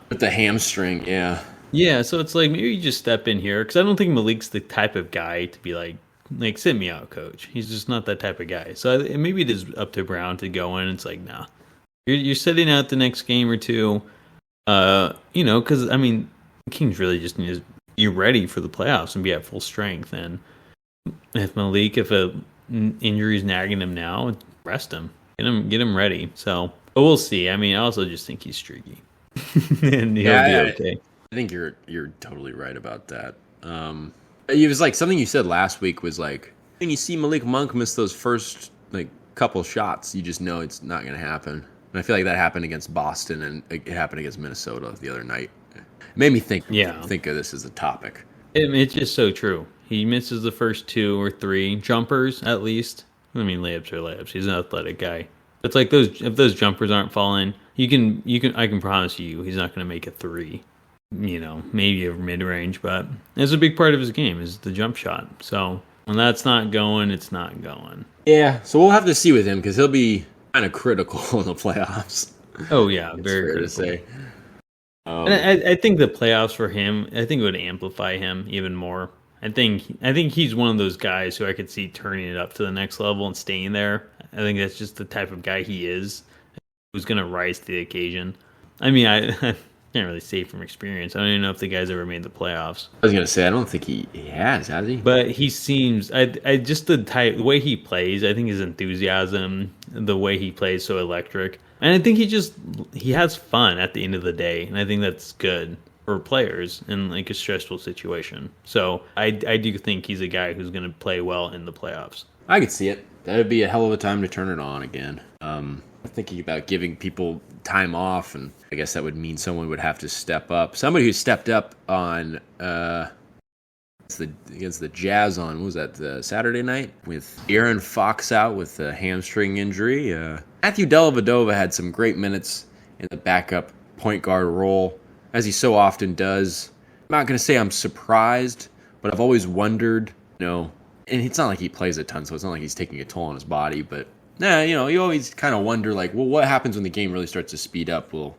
With the hamstring, yeah. Yeah, so it's like, maybe you just step in here, because I don't think Malik's the type of guy to be like, sit me out, coach. He's just not that type of guy. So maybe it is up to Brown to go in. It's like, nah. You're sitting out the next game or two. You know, because, I mean, the Kings really just need to be ready for the playoffs and be at full strength. And if a injury's nagging him now, rest him. Get him ready. So, but we'll see. I mean, I also just think he's streaky. And he'll be okay. I think you're totally right about that. It was like something you said last week was like, when you see Malik Monk miss those first like couple shots, you just know it's not going to happen. And I feel like that happened against Boston, and it happened against Minnesota the other night. It made me think of this as a topic. It's just so true. He misses the first 2 or 3 jumpers at least. I mean, layups are layups. He's an athletic guy. It's like if those jumpers aren't falling, I can promise you he's not going to make a 3. You know, maybe a mid-range, but it's a big part of his game is the jump shot. So when that's not going, it's not going. Yeah, so we'll have to see with him because he'll be kind of critical in the playoffs. Oh yeah, it's very fair critical. to say. And I think the playoffs for him, I think it would amplify him even more. I think he's one of those guys who I could see turning it up to the next level and staying there. I think that's just the type of guy he is, who's going to rise to the occasion. I mean, I can't really say from experience. I don't even know if the guy's ever made the playoffs. I was going to say, I don't think he has he? But he seems, I just the way he plays, I think his enthusiasm, the way he plays so electric. And I think he has fun at the end of the day. And I think that's good for players in like a stressful situation. So I do think he's a guy who's going to play well in the playoffs. I could see it. That would be a hell of a time to turn it on again. Thinking about giving people time off, and I guess that would mean someone would have to step up. Somebody who stepped up on against the Jazz on, what was that, Saturday night? With Aaron Fox out with a hamstring injury. Matthew Dellavedova had some great minutes in the backup point guard role, as he so often does. I'm not going to say I'm surprised, but I've always wondered, and it's not like he plays a ton, so it's not like he's taking a toll on his body, but you always kind of wonder, like, well, what happens when the game really starts to speed up? Will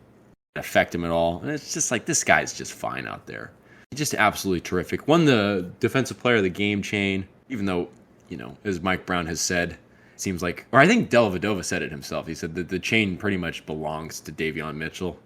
it affect him at all? And it's just like, this guy's just fine out there. He's just absolutely terrific. Won the Defensive Player of the Game chain, even though, as Mike Brown has said, it seems like, or I think Dellavedova said it himself. He said that the chain pretty much belongs to Davion Mitchell.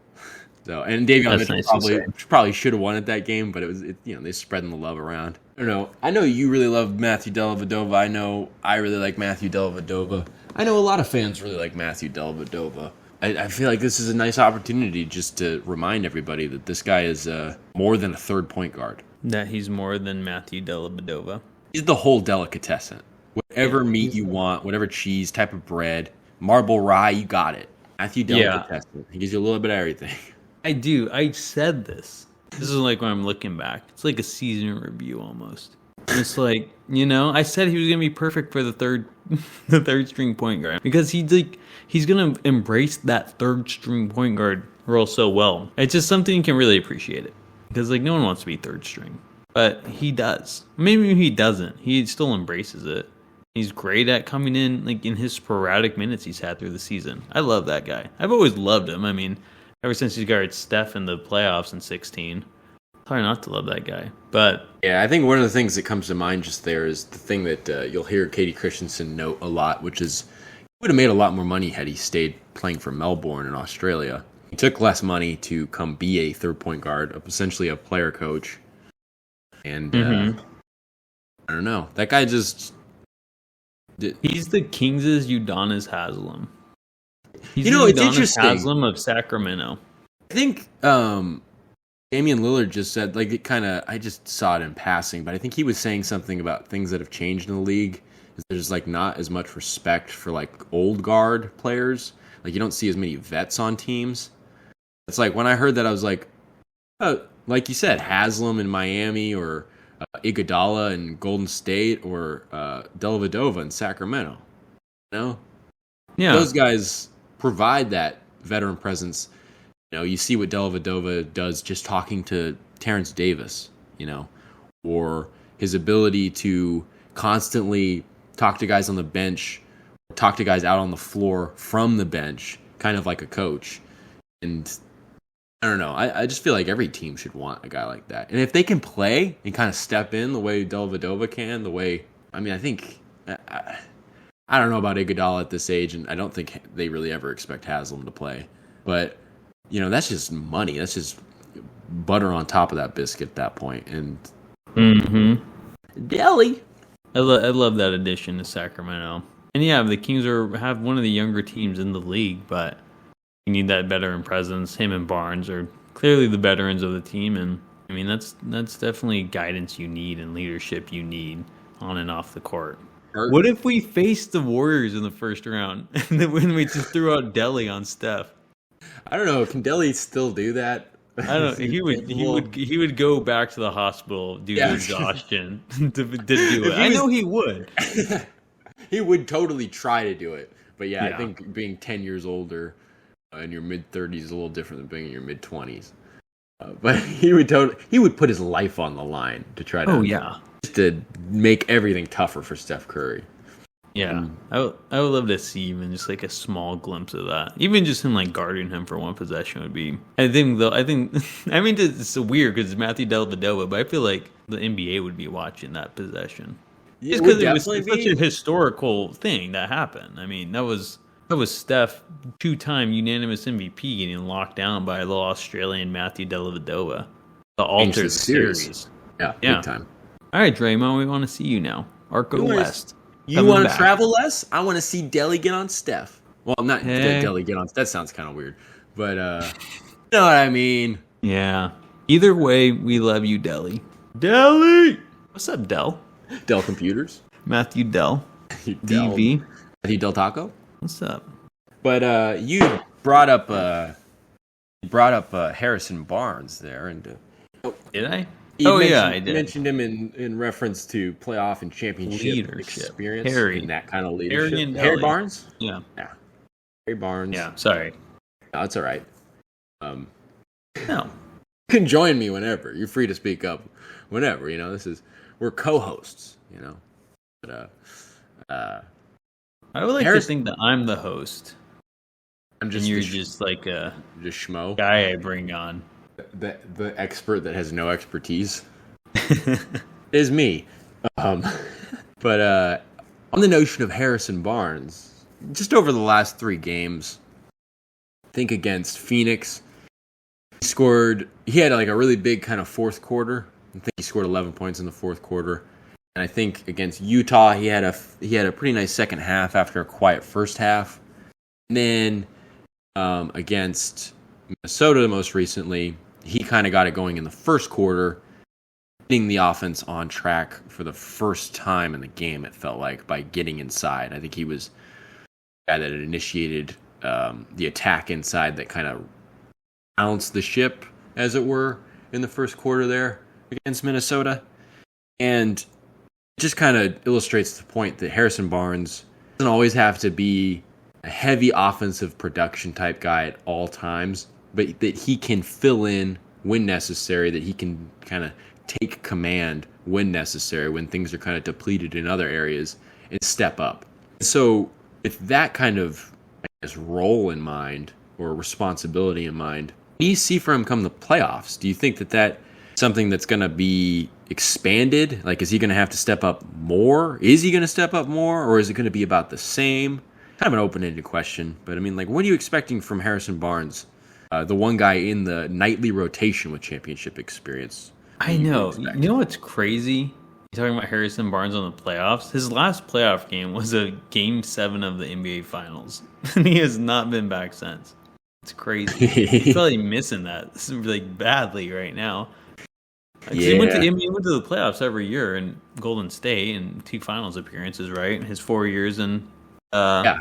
So, and Davion Mitchell nice probably should have won at that game, but they're spreading the love around. I don't know. I know you really love Matthew Dellavedova. I know I really like Matthew Dellavedova. I know a lot of fans really like Matthew Dellavedova. I feel like this is a nice opportunity just to remind everybody that this guy is more than a third point guard. That he's more than Matthew Dellavedova. He's the whole delicatessen. Whatever meat you want, whatever cheese, type of bread, marble rye, you got it. Matthew Dellavedova. Yeah. He gives you a little bit of everything. I do. I said this. This is like when I'm looking back. It's like a season review almost. And it's like, I said he was gonna be perfect for the third string point guard because he's gonna embrace that third string point guard role so well. It's just something you can really appreciate it because no one wants to be third string, but he does. Maybe he doesn't. He still embraces it. He's great at coming in in his sporadic minutes he's had through the season. I love that guy. I've always loved him. I mean, ever since he guarded Steph in the playoffs in 2016. Hard not to love that guy. But yeah, I think one of the things that comes to mind just there is the thing that you'll hear Katie Christensen note a lot, which is he would have made a lot more money had he stayed playing for Melbourne in Australia. He took less money to come be a third point guard, essentially a player coach. And I don't know. That guy just... He's the Kings' Udonis Haslem. He's it's Udonis interesting. Haslem of Sacramento. I think Damian Lillard just said, I just saw it in passing, but I think he was saying something about things that have changed in the league. There's not as much respect for old guard players. You don't see as many vets on teams. It's when I heard that, I was like, oh, like you said, Haslam in Miami or Iguodala in Golden State or Dellavedova in Sacramento. Yeah. Those guys provide that veteran presence. You see what Dellavedova does just talking to Terrence Davis, or his ability to constantly talk to guys on the bench, talk to guys out on the floor from the bench, kind of like a coach. And I don't know. I just feel like every team should want a guy like that. And if they can play and kind of step in the way Dellavedova can, I think... I don't know about Iguodala at this age, and I don't think they really ever expect Haslam to play. But, that's just money. That's just butter on top of that biscuit at that point. And Delly. I love that addition to Sacramento. And yeah, the Kings have one of the younger teams in the league, but you need that veteran presence. Him and Barnes are clearly the veterans of the team, and I mean that's definitely guidance you need and leadership you need on and off the court. What if we faced the Warriors in the first round and then when we just threw out Delly on Steph? I don't know. Can Delly still do that? I don't know. He would go back to the hospital due to exhaustion to do it. I know he would. He would totally try to do it. But yeah, I think being 10 years older in your mid-30s is a little different than being in your mid-20s. But he would put his life on the line to try to just to make everything tougher for Steph Curry. Yeah, I would love to see even just a small glimpse of that. Even just him guarding him for one possession would be. I mean it's so weird because it's Matthew Dellavedova, but I feel like the NBA would be watching that possession. Yeah, just because it was such a historical thing that happened. I mean, that was Steph, 2-time unanimous MVP, getting locked down by a little Australian Matthew Dellavedova. The altered series. Yeah, big time. All right, Draymond, we want to see you now. Arco West. You want to travel less? I want to see Delly get on Steph. Well, not Delly get on. That sounds kind of weird, but you know what I mean. Yeah. Either way, we love you, Delly. Delly. What's up, Dell? Dell Computers. Matthew Dell. DV. Matthew Del Taco. What's up? But you brought up Harrison Barnes there, and did I? Oh, yeah, I did. Mentioned him in reference to playoff and championship Leadership. experience Harry. and that kind of Harry leadership. and Harry Delly. Barnes? Yeah. Yeah. Harry Barnes. Yeah, sorry. No, it's all right. No. You can join me whenever. You're free to speak up whenever. We're co-hosts, But I would like to think that I'm the host. I'm just and you're just like a just schmo. guy I bring on. The expert that has no expertise is me. But on the notion of Harrison Barnes, just over the last 3 games, I think against Phoenix, he had like a really big kind of fourth quarter. I think he scored 11 points in the fourth quarter. And I think against Utah, he had a pretty nice second half after a quiet first half. And then against Minnesota most recently, he kind of got it going in the first quarter, getting the offense on track for the first time in the game, it felt like, by getting inside. I think he was the guy that had initiated the attack inside that kind of bounced the ship, as it were, in the first quarter there against Minnesota. And it just kind of illustrates the point that Harrison Barnes doesn't always have to be a heavy offensive production type guy at all times, but that he can fill in when necessary, that he can kind of take command when necessary, when things are kind of depleted in other areas, and step up. So with that kind of, role in mind, or responsibility in mind, what do you see for him come the playoffs? Do you think that that's something that's going to be expanded? Like, is he going to have to step up more? Is he going to step up more, or is it going to be about the same? Kind of an open-ended question, but I mean, like, what are you expecting from Harrison Barnes, the one guy in the nightly rotation with championship experience? I know. You know what's crazy? You're talking about Harrison Barnes on the playoffs. His last playoff game was a Game 7 of the NBA Finals, and he has not been back since. It's crazy. He's probably missing that like badly right now. He went to the playoffs every year in Golden State and 2 finals appearances, right? His 4 years in. Yeah.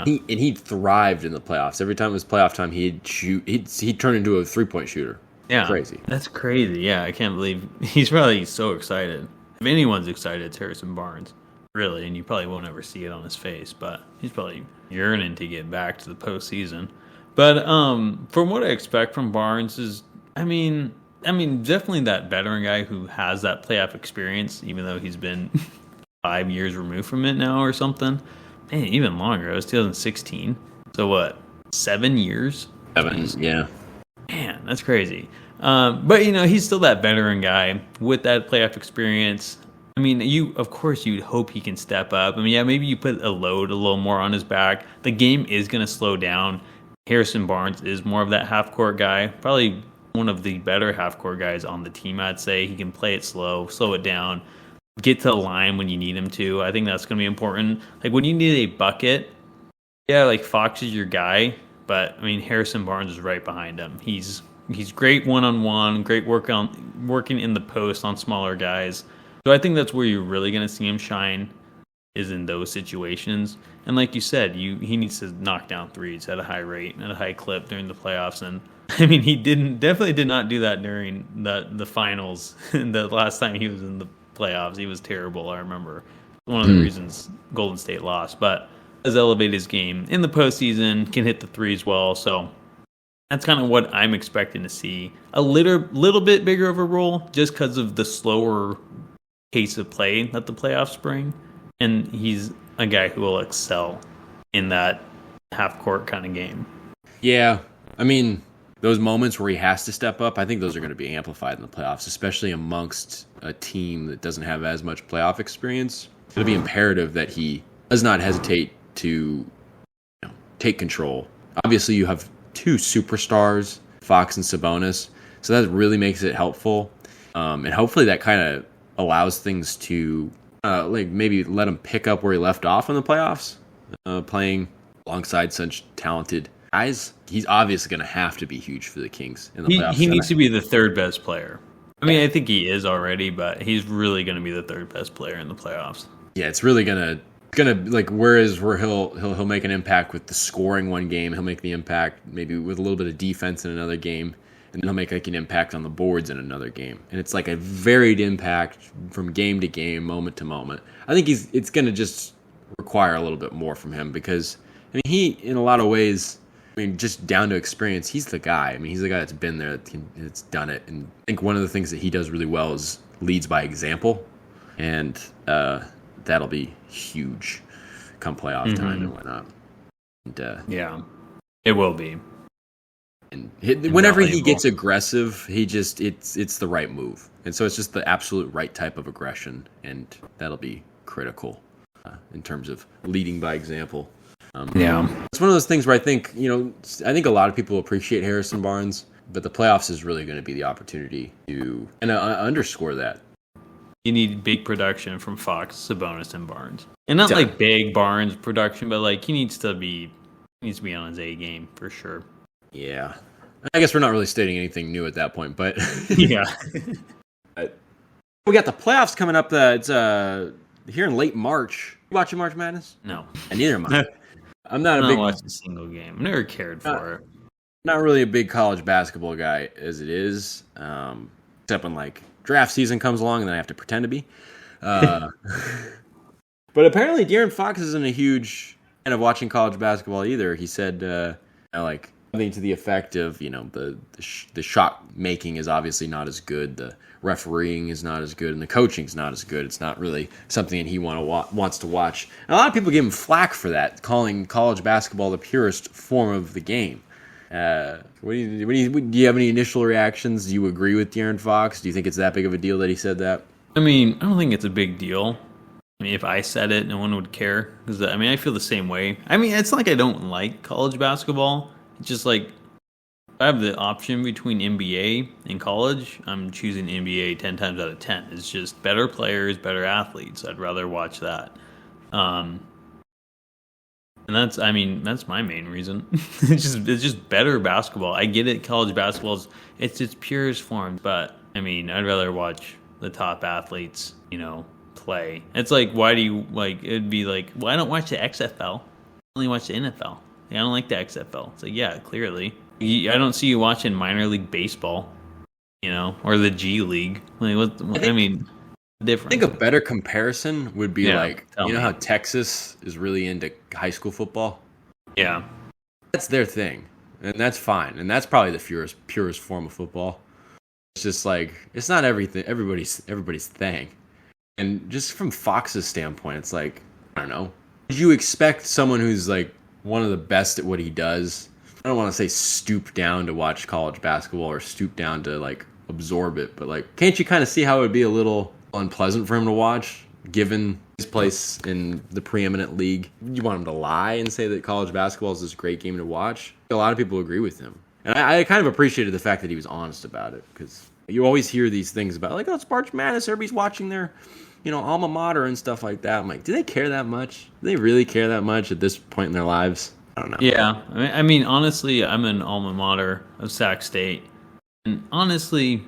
He thrived in the playoffs. Every time it was playoff time, he'd shoot. He'd turn into a 3-point shooter. Yeah, crazy. That's crazy. Yeah, I can't believe he's probably so excited. If anyone's excited, it's Harrison Barnes, really. And you probably won't ever see it on his face, but he's probably yearning to get back to the postseason. But from what I expect from Barnes is, I mean, definitely that veteran guy who has that playoff experience, even though he's been 5 years removed from it now or something. Man, even longer. It was 2016. So what? 7 years? 7, yeah. Man, that's crazy. But he's still that veteran guy with that playoff experience. I mean, of course you'd hope he can step up. I mean, yeah, maybe you put a little more on his back. The game is going to slow down. Harrison Barnes is more of that half-court guy. Probably one of the better half-court guys on the team, I'd say. He can play it slow it down. Get to the line when you need him to. I think that's going to be important. Like, when you need a bucket, yeah, like Fox is your guy, but I mean, Harrison Barnes is right behind him. He's great one-on-one, great working in the post on smaller guys. So I think that's where you're really going to see him shine, is in those situations. And like you said, he needs to knock down threes at a high rate, at a high clip during the playoffs. And I mean, he definitely did not do that during the finals. The last time he was in the playoffs, he was terrible. I remember one of the reasons Golden State lost, but has elevated his game in the postseason, can hit the threes well. So that's kind of what I'm expecting to see. A little bit bigger of a role, just because of the slower pace of play that the playoffs bring, and he's a guy who will excel in that half court kind of game. Yeah, I mean, those moments where he has to step up, I think those are going to be amplified in the playoffs, especially amongst a team that doesn't have as much playoff experience. It'll be imperative that he does not hesitate to take control. Obviously, you have 2 superstars, Fox and Sabonis, so that really makes it helpful. And hopefully that kind of allows things to maybe let him pick up where he left off in the playoffs, playing alongside such talented guys. He's obviously going to have to be huge for the Kings in the playoffs. He needs to be the 3rd best player. I mean, I think he is already, but he's really going to be the 3rd best player in the playoffs. Yeah, it's really gonna like, where he'll make an impact with the scoring one game, he'll make the impact maybe with a little bit of defense in another game, and then he'll make like an impact on the boards in another game. And it's like a varied impact from game to game, moment to moment. I think it's going to just require a little bit more from him because, I mean, he, in a lot of ways, I mean, just down to experience, he's the guy. I mean, he's the guy that's been there, that's done it. And I think one of the things that he does really well is leads by example. And that'll be huge come playoff time and whatnot. And, yeah, it will be. And whenever he gets aggressive, it's the right move. And so it's just the absolute right type of aggression. And that'll be critical in terms of leading by example. Yeah. It's one of those things where I think a lot of people appreciate Harrison Barnes, but the playoffs is really going to be the opportunity to underscore that. You need big production from Fox, Sabonis, and Barnes. And not like big Barnes production, but like he needs to be on his A game for sure. Yeah. I guess we're not really stating anything new at that point, but yeah. We got the playoffs coming up. It's here in late March. You watching March Madness? No. And neither am I. I'm not watching a single game. I've never cared for it. Not really a big college basketball guy as it is, except when like draft season comes along and then I have to pretend to be. But apparently De'Aaron Fox isn't a huge fan of watching college basketball either. He said like something to the effect of, the shot making is obviously not as good, the refereeing is not as good, and the coaching is not as good. It's not really something he wants to watch. And a lot of people give him flack for that, calling college basketball the purest form of the game. Do you have any initial reactions? Do you agree with De'Aaron Fox? Do you think it's that big of a deal that he said that? I mean, I don't think it's a big deal. I mean, if I said it, no one would care. Because I feel the same way. I mean, it's not like I don't like college basketball. It's just like I have the option between NBA and college. I'm choosing NBA 10 times out of 10. It's just better players, better athletes. I'd rather watch that. And that's my main reason. It's just better basketball. I get it. College basketball it's its purest form, but I mean, I'd rather watch the top athletes, play. It's like, why do you like? It'd be like, well, I don't watch the XFL. I only watch the NFL. I don't like the XFL. It's like, yeah, clearly. I don't see you watching minor league baseball, or the G League. Like, difference. I think a better comparison would be how Texas is really into high school football? Yeah. That's their thing, and that's fine. And that's probably the purest form of football. It's just like, it's not everybody's thing. And just from Fox's standpoint, it's like, I don't know. Did you expect someone who's like one of the best at what he does? I don't want to say stoop down to watch college basketball or stoop down to like absorb it, but like, can't you kind of see how it would be a little unpleasant for him to watch, given his place in the preeminent league? You want him to lie and say that college basketball is this great game to watch? A lot of people agree with him. And I kind of appreciated the fact that he was honest about it, because you always hear these things about like, oh, it's March Madness, everybody's watching their, alma mater and stuff like that. I'm like, do they care that much? Do they really care that much at this point in their lives? I don't know. Yeah. I mean, honestly, I'm an alma mater of Sac State. And honestly,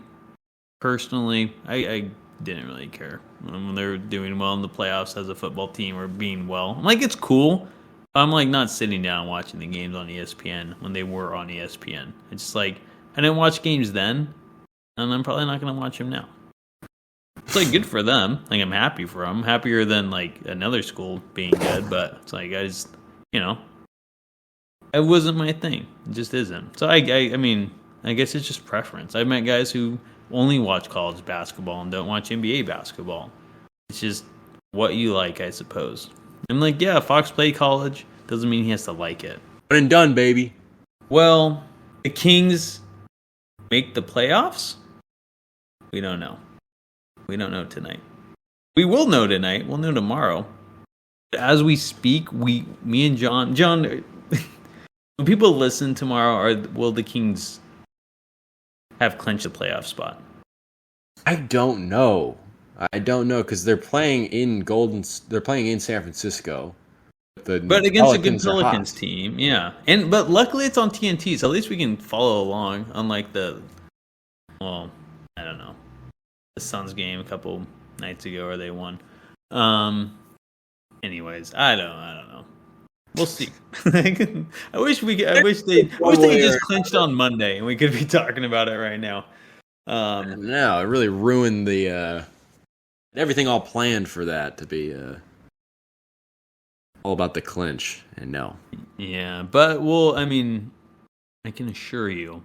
personally, I didn't really care when they were doing well in the playoffs as a football team or being well. I'm like, it's cool. I'm like not sitting down watching the games on ESPN when they were on ESPN. It's just like, I didn't watch games then, and I'm probably not going to watch them now. It's like good for them. Like, I'm happy for them. Happier than like another school being good, but it's like, I just, it wasn't my thing. It just isn't. So I mean, I guess it's just preference. I've met guys who only watch college basketball and don't watch NBA basketball. It's just what you like, I suppose. I'm like, yeah, Fox played college. Doesn't mean he has to like it. Done and done, baby. Well, the Kings make the playoffs? We don't know. We don't know tonight. We will know tonight. We'll know tomorrow. As we speak, me and John, when people listen tomorrow, will the Kings have clinched a playoff spot? I don't know because they're playing in San Francisco. But against a good Pelicans team, yeah. But luckily it's on TNT, so at least we can follow along. Unlike I don't know, the Suns game a couple nights ago where they won. Anyways, I don't know. We'll see. I wish I wish they just clinched on Monday and we could be talking about it right now. No, it really ruined the everything all planned for that to be all about the clinch, and no. Yeah, but I mean, I can assure you,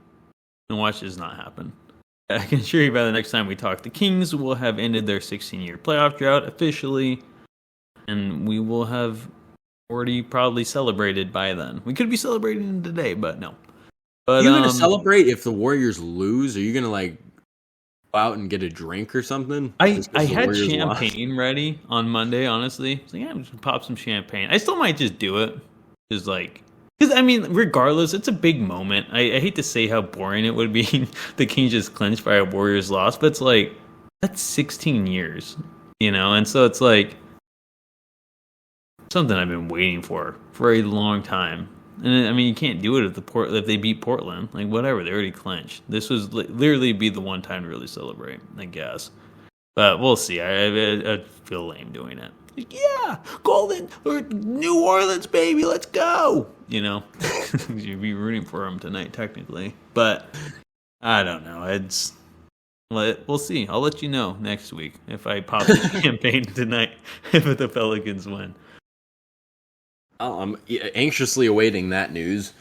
and watch this not happen. I can assure you by the next time we talk, the Kings will have ended their 16-year playoff drought officially, and we will have already probably celebrated by then. We could be celebrating today, but no. But Are you gonna celebrate if the Warriors lose? Are you gonna like go out and get a drink or something? I Just 'cause the had Warriors champagne ready on Monday, honestly. So yeah, I'm just pop some champagne. I still might just do it. Just like, because I mean, regardless, it's a big moment. I hate to say how boring it would be the Kings just clinched by a Warriors loss, but it's like, that's 16 years, and so it's like something I've been waiting for a long time. And I mean, you can't do it if they beat Portland. Like, whatever, they already clinched. This was literally be the one time to really celebrate, I guess. But we'll see. I feel lame doing it. Like, yeah, Golden or New Orleans, baby, let's go. You'd be rooting for them tonight, technically. But I don't know. We'll see. I'll let you know next week if I pop the champagne tonight if the Pelicans win. Oh, I'm anxiously awaiting that news.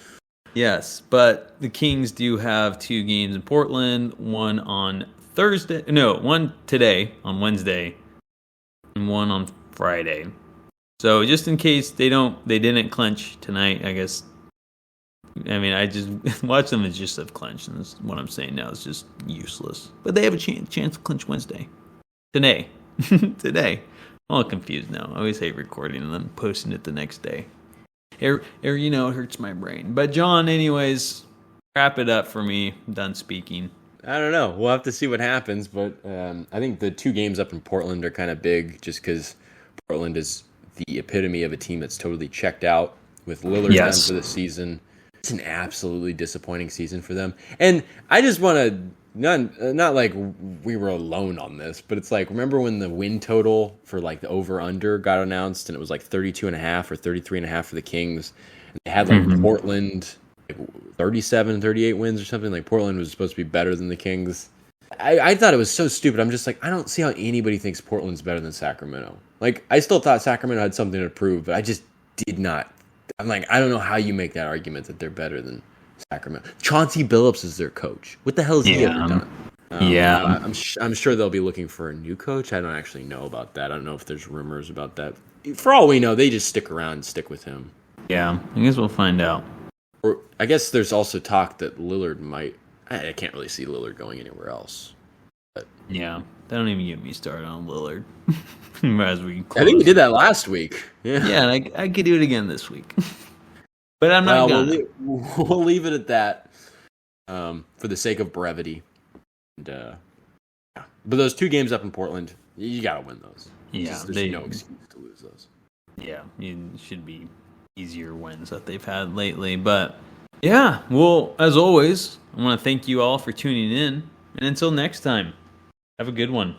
Yes, but the Kings do have 2 games in Portland, one on Thursday. No, one today on Wednesday, and one on Friday. So just in case they didn't clinch tonight, I guess. I mean, I just watch them as just have clinched, and that's what I'm saying now is just useless. But they have a chance to clinch Wednesday. Today. Today. I'm all confused now. I always hate recording and then posting it the next day. It hurts my brain. But John, anyways, wrap it up for me. I'm done speaking. I don't know. We'll have to see what happens, but I think the 2 games up in Portland are kind of big just because Portland is the epitome of a team that's totally checked out with Lillard done for the season. It's an absolutely disappointing season for them. And I just want to not like we were alone on this, but it's like, remember when the win total for like the over-under got announced and it was like 32.5 or 33.5 for the Kings? And they had like Portland 37, 38 wins or something. Like Portland was supposed to be better than the Kings. I thought it was so stupid. I'm just like, I don't see how anybody thinks Portland's better than Sacramento. Like, I still thought Sacramento had something to prove, but I just did not. I'm like, I don't know how you make that argument that they're better than Sacramento. Chauncey Billups is their coach. What the hell has he ever done? I'm sure they'll be looking for a new coach. I don't actually know about that. I don't know if there's rumors about that. For all we know, they just stick around and stick with him. Yeah, I guess we'll find out. Or I guess there's also talk that Lillard might. I can't really see Lillard going anywhere else. But yeah, they don't even get me started on Lillard. As we close. I think we did that last week. Yeah, and I could do it again this week. But I'm not gonna. We'll leave it at that for the sake of brevity. And, but those 2 games up in Portland, you got to win those. Yeah, there's no excuse to lose those. Yeah, it should be easier wins that they've had lately. But yeah, well, as always, I want to thank you all for tuning in. And until next time, have a good one.